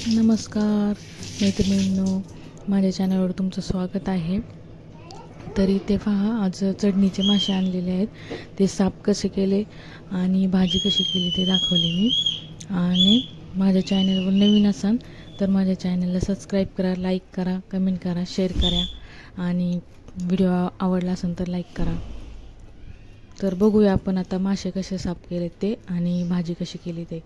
नमस्कार मैत्रिणींनो, माझ्या चॅनलवर तुमचं स्वागत आहे. तर इथे पहा, आज चढणीचे मासे आणलेले आहेत. ते साफ कसे केले आणि भाजी कशी केली ते दाखवले मी. आणि माझ्या चॅनलवर नवीन असाल तर माझ्या चॅनलला सबस्क्राईब करा, लाईक करा, कमेंट करा, शेअर करा आणि व्हिडिओ आवडला असेल तर लाईक करा. तर बघूया आपण आता मासे कसे साफ केले ते आणि भाजी कशी केली ते.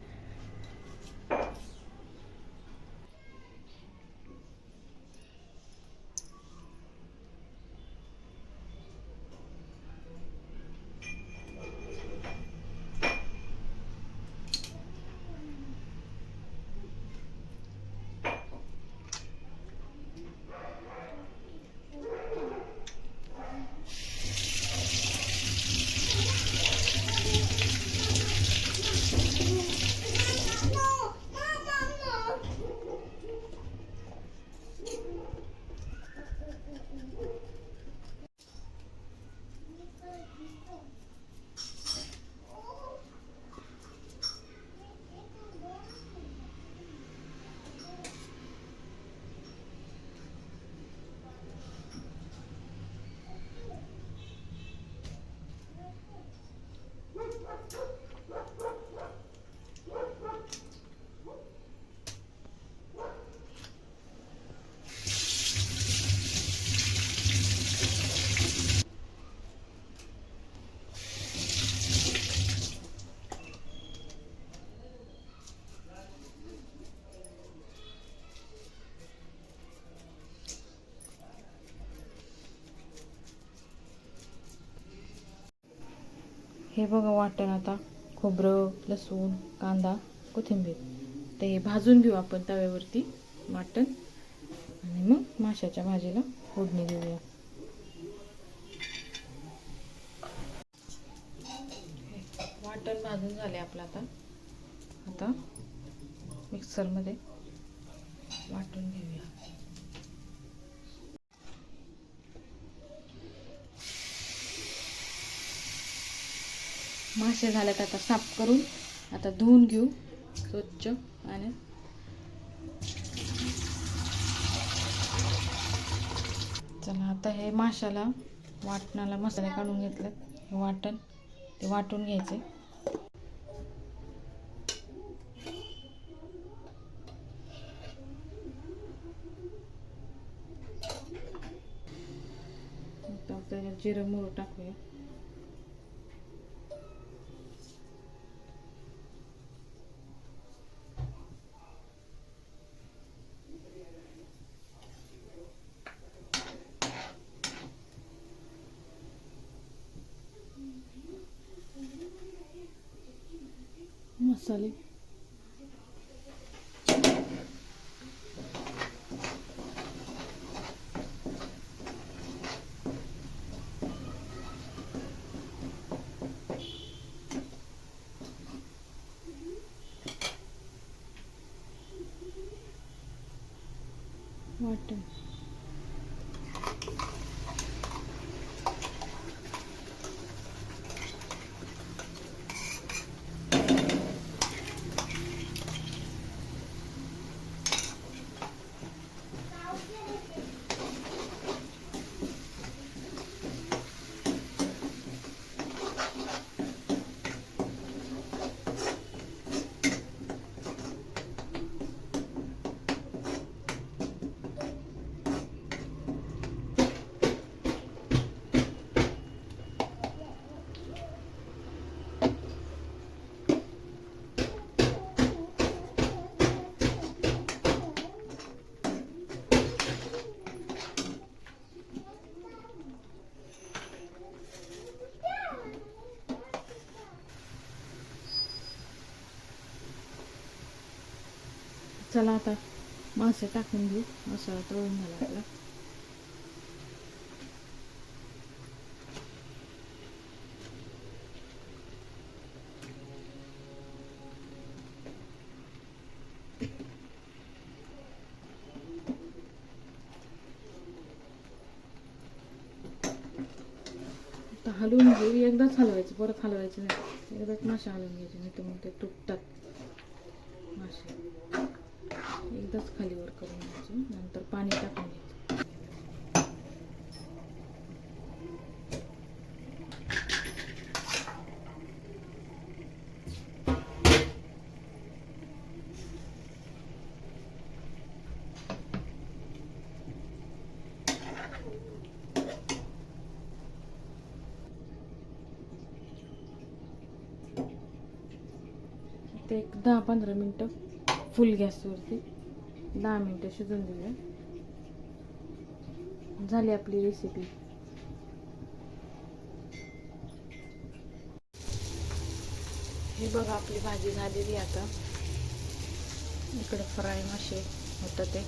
हे बघा वाटण, आता खोबरं, लसूण, कांदा, कोथिंबीर ते भाजून घेऊ आपण तव्यावरती वाटण, आणि मग माशाच्या भाजीला फोडणी देऊया. वाटण भाजून झाले आपलं. आता मिक्सरमध्ये वाटून घेऊया. मासे झालेत आता साफ करून, आता धुवून घेऊ स्वच्छ. आणि चला, आता हे माशाला वाटणाला मसाले काढून घेतले. वाटण ते वाटून घ्यायचे. त्याच्यात जिरं मोहरी टाकूया. मसाले वाटण चला, आता मासे टाकून घेऊ. मसाला तळून झाला आपला. आता हलवून घेऊ. एकदाच हलवायचं, परत हलवायचं नाही. एकदाच मासे हलवून घ्यायचे, नाही तर मग ते तुटतात मासे. एकदाच खालीवर करून घ्यायचं, नंतर पाणी टाकून घ्यायचं. ते एक 10-15 मिनटं फुल गॅसवरती 10 मिनटं शिजून देऊया. झाली आपली रेसिपी. हे बघा आपली भाजी झालेली. आता इकडे फ्राय मासे होतं ते